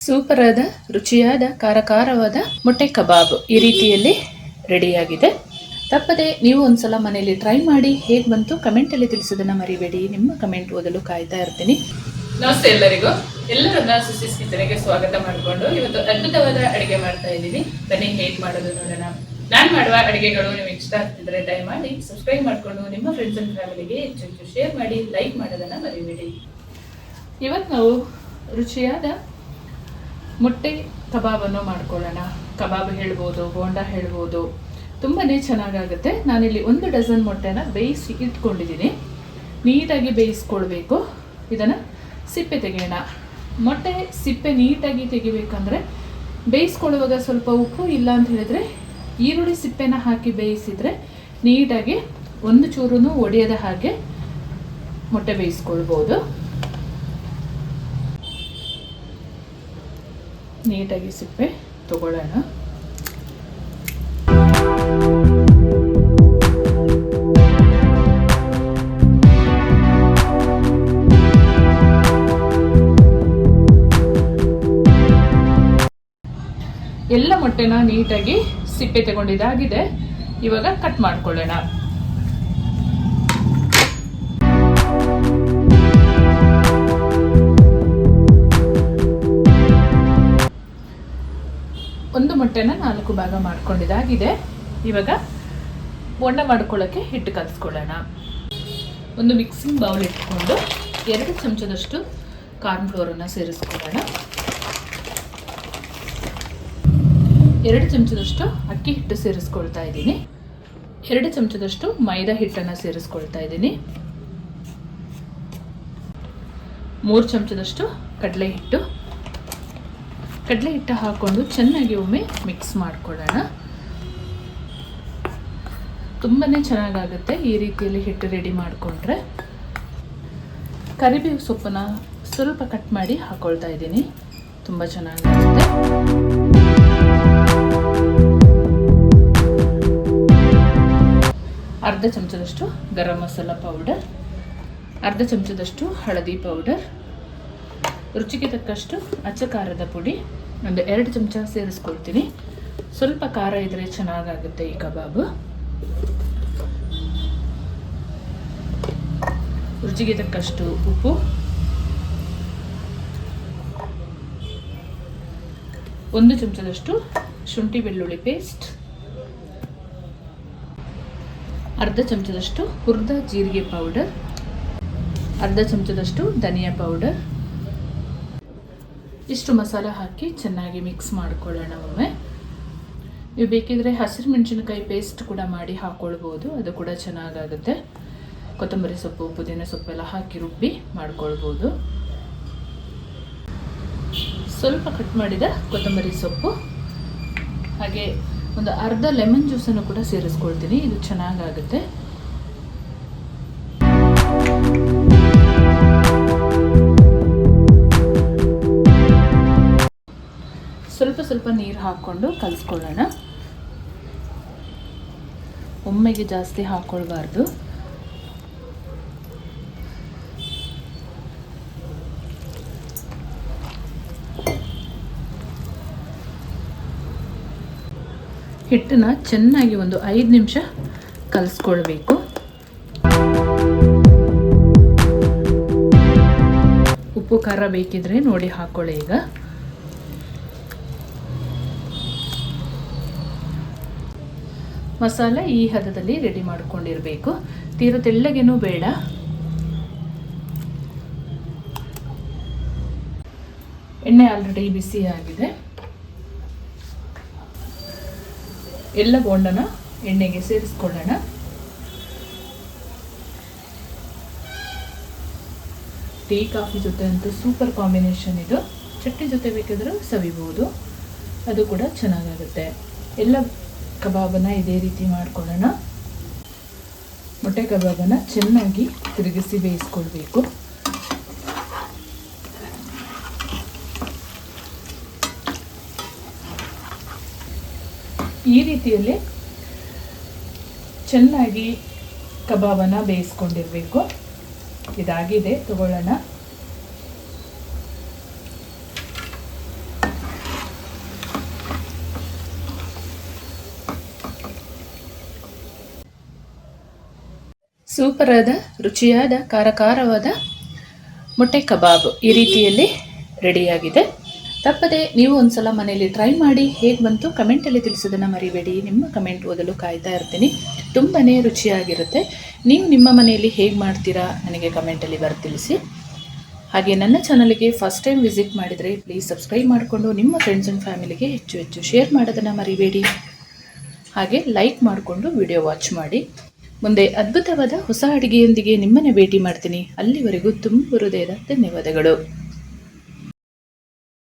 Super ಆದ ರುಚಿಯಾದ ಖಾರವಾದ ಮೊಟ್ಟೆ ಕಬಾಬ್ ಈ ರೀತಿಯಲ್ಲಿ ರೆಡಿಯಾಗಿದೆ. ತಪ್ಪದೆ ನೀವು ಒಂದ್ಸಲ ಮನೆಯಲ್ಲಿ ಟ್ರೈ ಮಾಡಿ ಹೇಗೆ ಬಂತು ಕಮೆಂಟಲ್ಲಿ ತಿಳಿಸೋದನ್ನ ಮರಿಬೇಡಿ. ನಿಮ್ಮ ಕಮೆಂಟ್ ಓದಲು ಕಾಯ್ತಾ ಇರ್ತೀನಿ. ನಮಸ್ತೆ ಎಲ್ಲರಿಗೂ, ಎಲ್ಲರನ್ನ ಸುಸಿಸ್ ಕಿಚನ್ಗೆ ಸ್ವಾಗತ ಮಾಡಿಕೊಂಡು ಇವತ್ತು ಅದ್ಭುತವಾದ ಅಡುಗೆ ಮಾಡ್ತಾ ಇದ್ದೀನಿ. ಬನ್ನಿ ಹೇಗೆ ಮಾಡೋದು ನೋಡೋಣ. ನಾನು ಮಾಡುವ ಅಡುಗೆಗಳು ನಿಮಗೆ ಇಷ್ಟ ಆಗ್ತಿದ್ರೆ ದಯಮಾಡಿ ಸಬ್ಸ್ಕ್ರೈಬ್ ಮಾಡಿಕೊಂಡು ನಿಮ್ಮ ಫ್ರೆಂಡ್ಸ್ ಅಂಡ್ ಫ್ಯಾಮಿಲಿಗೆ ಹೆಚ್ಚು ಶೇರ್ ಮಾಡಿ, ಲೈಕ್ ಮಾಡೋದನ್ನ ಮರಿಬೇಡಿ. ಇವತ್ತು ನಾವು ರುಚಿಯಾದ ಮೊಟ್ಟೆ ಕಬಾಬನ್ನು ಮಾಡ್ಕೊಳ್ಳೋಣ. ಕಬಾಬ್ ಹೇಳ್ಬೋದು, ಬೋಂಡ ಹೇಳ್ಬೋದು, ತುಂಬಾ ಚೆನ್ನಾಗಾಗುತ್ತೆ. ನಾನಿಲ್ಲಿ 1 ಡಜನ್ ಮೊಟ್ಟೆನ ಬೇಯಿಸಿ ಇಟ್ಕೊಂಡಿದ್ದೀನಿ. ನೀಟಾಗಿ ಬೇಯಿಸ್ಕೊಳ್ಬೇಕು. ಇದನ್ನು ಸಿಪ್ಪೆ ತೆಗೆಯೋಣ. ಮೊಟ್ಟೆ ಸಿಪ್ಪೆ ನೀಟಾಗಿ ತೆಗಿಬೇಕಂದ್ರೆ ಬೇಯಿಸ್ಕೊಳ್ಳುವಾಗ ಸ್ವಲ್ಪ ಉಪ್ಪು ಇಲ್ಲ ಅಂತ ಹೇಳಿದ್ರೆ ಈರುಳ್ಳಿ ಸಿಪ್ಪೆನ ಹಾಕಿ ಬೇಯಿಸಿದರೆ ನೀಟಾಗಿ ಒಂದು ಚೂರು ಒಡೆಯದ ಹಾಗೆ ಮೊಟ್ಟೆ ಬೇಯಿಸ್ಕೊಳ್ಬೋದು. ನೀಟಾಗಿ ಸಿಪ್ಪೆ ತಗೊಳ್ಳೋಣ. ಎಲ್ಲ ಮೊಟ್ಟೆನ ನೀಟಾಗಿ ಸಿಪ್ಪೆ ತಗೊಂಡಿದ್ದಾಗಿದೆ. ಇವಾಗ ಕಟ್ ಮಾಡ್ಕೊಳ್ಳೋಣ. ಒಂದು ಮೊಟ್ಟೆನ 4 ಭಾಗ ಮಾಡ್ಕೊಂಡಿದ್ದಾಗಿದೆ. ಇವಾಗ ಬೋಂಡ ಮಾಡ್ಕೊಳ್ಳೋಕ್ಕೆ ಹಿಟ್ಟು ಕಲಿಸ್ಕೊಳ್ಳೋಣ. ಒಂದು ಮಿಕ್ಸಿಂಗ್ ಬೌಲ್ ಇಟ್ಕೊಂಡು 2 ಚಮಚದಷ್ಟು ಕಾರ್ನ್ ಫ್ಲೋರನ್ನು ಸೇರಿಸ್ಕೊಳ್ಳೋಣ. 2 ಚಮಚದಷ್ಟು ಅಕ್ಕಿ ಹಿಟ್ಟು ಸೇರಿಸ್ಕೊಳ್ತಾ ಇದ್ದೀನಿ. 2 ಚಮಚದಷ್ಟು ಮೈದಾ ಹಿಟ್ಟನ್ನು ಸೇರಿಸ್ಕೊಳ್ತಾ ಇದ್ದೀನಿ. 3 ಚಮಚದಷ್ಟು ಕಡಲೆ ಹಿಟ್ಟು ಹಾಕ್ಕೊಂಡು ಚೆನ್ನಾಗಿ ಒಮ್ಮೆ ಮಿಕ್ಸ್ ಮಾಡ್ಕೊಳ್ಳೋಣ. ತುಂಬಾ ಚೆನ್ನಾಗಾಗುತ್ತೆ ಈ ರೀತಿಯಲ್ಲಿ ಹಿಟ್ಟು ರೆಡಿ ಮಾಡಿಕೊಂಡ್ರೆ. ಕರಿಬೇವು ಸೊಪ್ಪನ್ನ ಸ್ವಲ್ಪ ಕಟ್ ಮಾಡಿ ಹಾಕೊಳ್ತಾ ಇದ್ದೀನಿ. ತುಂಬ ಚೆನ್ನಾಗಾಗುತ್ತೆ. ಅರ್ಧ ಚಮಚದಷ್ಟು ಗರಂ ಮಸಾಲ ಪೌಡರ್, ಅರ್ಧ ಚಮಚದಷ್ಟು ಹಳದಿ ಪೌಡರ್, ರುಚಿಗೆ ತಕ್ಕಷ್ಟು ಅಚ್ಚ ಖಾರದ ಪುಡಿ ಒಂದು 2 ಚಮಚ ಸೇರಿಸ್ಕೊಳ್ತೀನಿ. ಸ್ವಲ್ಪ ಖಾರ ಇದ್ರೆ ಚೆನ್ನಾಗಾಗುತ್ತೆ ಈ ಕಬಾಬು. ರುಚಿಗೆ ತಕ್ಕಷ್ಟು ಉಪ್ಪು, 1 ಚಮಚದಷ್ಟು ಶುಂಠಿ ಬೆಳ್ಳುಳ್ಳಿ ಪೇಸ್ಟ್, ಅರ್ಧ ಚಮಚದಷ್ಟು ಹುರಿದ ಜೀರಿಗೆ ಪೌಡರ್, ಅರ್ಧ ಚಮಚದಷ್ಟು ಧನಿಯಾ ಪೌಡರ್. ಇಷ್ಟು ಮಸಾಲ ಹಾಕಿ ಚೆನ್ನಾಗಿ ಮಿಕ್ಸ್ ಮಾಡ್ಕೊಳ್ಳೋಣ ಒಮ್ಮೆ. ನೀವು ಬೇಕಿದ್ರೆ ಹಸಿರು ಮೆಣಸಿನಕಾಯಿ ಪೇಸ್ಟ್ ಕೂಡ ಮಾಡಿ ಹಾಕ್ಕೊಳ್ಬೋದು, ಅದು ಕೂಡ ಚೆನ್ನಾಗಾಗುತ್ತೆ. ಕೊತ್ತಂಬರಿ ಸೊಪ್ಪು, ಪುದೀನ ಸೊಪ್ಪೆಲ್ಲ ಹಾಕಿ ರುಬ್ಬಿ ಮಾಡ್ಕೊಳ್ಬೋದು. ಸ್ವಲ್ಪ ಕಟ್ ಮಾಡಿದ ಕೊತ್ತಂಬರಿ ಸೊಪ್ಪು, ಹಾಗೆ ಒಂದು ಅರ್ಧ ಲೆಮನ್ ಜ್ಯೂಸನ್ನು ಕೂಡ ಸೇರಿಸ್ಕೊಳ್ತೀನಿ. ಇದು ಚೆನ್ನಾಗಾಗುತ್ತೆ. ಸ್ವಲ್ಪ ನೀರು ಹಾಕ್ಕೊಂಡು ಕಲಿಸ್ಕೊಳ್ಳೋಣ. ಒಮ್ಮೆಗೆ ಜಾಸ್ತಿ ಹಾಕ್ಕೊಳ್ಬಾರ್ದು. ಹಿಟ್ಟನ್ನ ಚೆನ್ನಾಗಿ ಒಂದು 5 ನಿಮಿಷ ಕಲಿಸ್ಕೊಳ್ಬೇಕು. ಉಪ್ಪು ಖಾರ ಬೇಕಿದ್ರೆ ನೋಡಿ ಹಾಕ್ಕೊಳ್ಳಿ. ಈಗ ಮಸಾಲೆ ಈ ಹದದಲ್ಲಿ ರೆಡಿ ಮಾಡ್ಕೊಂಡಿರಬೇಕು. ತೀರ ತೆಳ್ಳಗೇನೂ ಬೇಡ. ಎಣ್ಣೆ ಆಲ್ರೆಡಿ ಬಿಸಿ ಆಗಿದೆ. ಎಲ್ಲ ಬೋಂಡನ ಎಣ್ಣೆಗೆ ಸೇರಿಸ್ಕೊಳ್ಳೋಣ. ಟೀ ಕಾಫಿ ಜೊತೆ ಅಂತೂ ಸೂಪರ್ ಕಾಂಬಿನೇಷನ್ ಇದು. ಚಟ್ನಿ ಜೊತೆ ಬೇಕಿದ್ರೂ ಸವಿಬಹುದು, ಅದು ಕೂಡ ಚೆನ್ನಾಗಾಗುತ್ತೆ. ಎಲ್ಲ ಕಬಾಬನ್ನು ಇದೇ ರೀತಿ ಮಾಡ್ಕೊಳ್ಳೋಣ. ಮೊಟ್ಟೆ ಕಬಾಬನ್ನು ಚೆನ್ನಾಗಿ ತಿರುಗಿಸಿ ಬೇಯಿಸ್ಕೊಳ್ಬೇಕು. ಈ ರೀತಿಯಲ್ಲಿ ಚೆನ್ನಾಗಿ ಕಬಾಬನ್ನು ಬೇಯಿಸ್ಕೊಂಡಿರಬೇಕು. ಇದಾಗಿದೆ, ತಗೊಳ್ಳೋಣ. ಸೂಪರ್ ಆದ ರುಚಿಯಾದ ಖಾರವಾದ ಮೊಟ್ಟೆ ಕಬಾಬ್ ಈ ರೀತಿಯಲ್ಲಿ ರೆಡಿಯಾಗಿದೆ. ತಪ್ಪದೆ ನೀವು ಒಂದ್ಸಲ ಮನೆಯಲ್ಲಿ ಟ್ರೈ ಮಾಡಿ ಹೇಗೆ ಬಂತು ಕಮೆಂಟಲ್ಲಿ ತಿಳಿಸೋದನ್ನು ಮರಿಬೇಡಿ. ನಿಮ್ಮ ಕಮೆಂಟ್ ಓದಲು ಕಾಯ್ತಾ ಇರ್ತೀನಿ. ತುಂಬಾ ರುಚಿಯಾಗಿರುತ್ತೆ. ನೀವು ನಿಮ್ಮ ಮನೆಯಲ್ಲಿ ಹೇಗೆ ಮಾಡ್ತೀರಾ ನನಗೆ ಕಮೆಂಟಲ್ಲಿ ಬರೆದು ತಿಳಿಸಿ. ಹಾಗೆ ನನ್ನ ಚಾನಲ್ಗೆ ಫಸ್ಟ್ ಟೈಮ್ ವಿಸಿಟ್ ಮಾಡಿದರೆ ಪ್ಲೀಸ್ ಸಬ್ಸ್ಕ್ರೈಬ್ ಮಾಡಿಕೊಂಡು ನಿಮ್ಮ ಫ್ರೆಂಡ್ಸ್ ಆ್ಯಂಡ್ ಫ್ಯಾಮಿಲಿಗೆ ಹೆಚ್ಚು ಶೇರ್ ಮಾಡೋದನ್ನು ಮರಿಬೇಡಿ. ಹಾಗೆ ಲೈಕ್ ಮಾಡಿಕೊಂಡು ವಿಡಿಯೋ ವಾಚ್ ಮಾಡಿ. ಮುಂದೆ ಅದ್ಭುತವಾದ ಹೊಸ ಅಡುಗೆಯೊಂದಿಗೆ ನಿಮ್ಮನ್ನು ಭೇಟಿ ಮಾಡ್ತೀನಿ. ಅಲ್ಲಿವರೆಗೂ ತುಂಬ ಹೃದಯದ ಧನ್ಯವಾದಗಳು.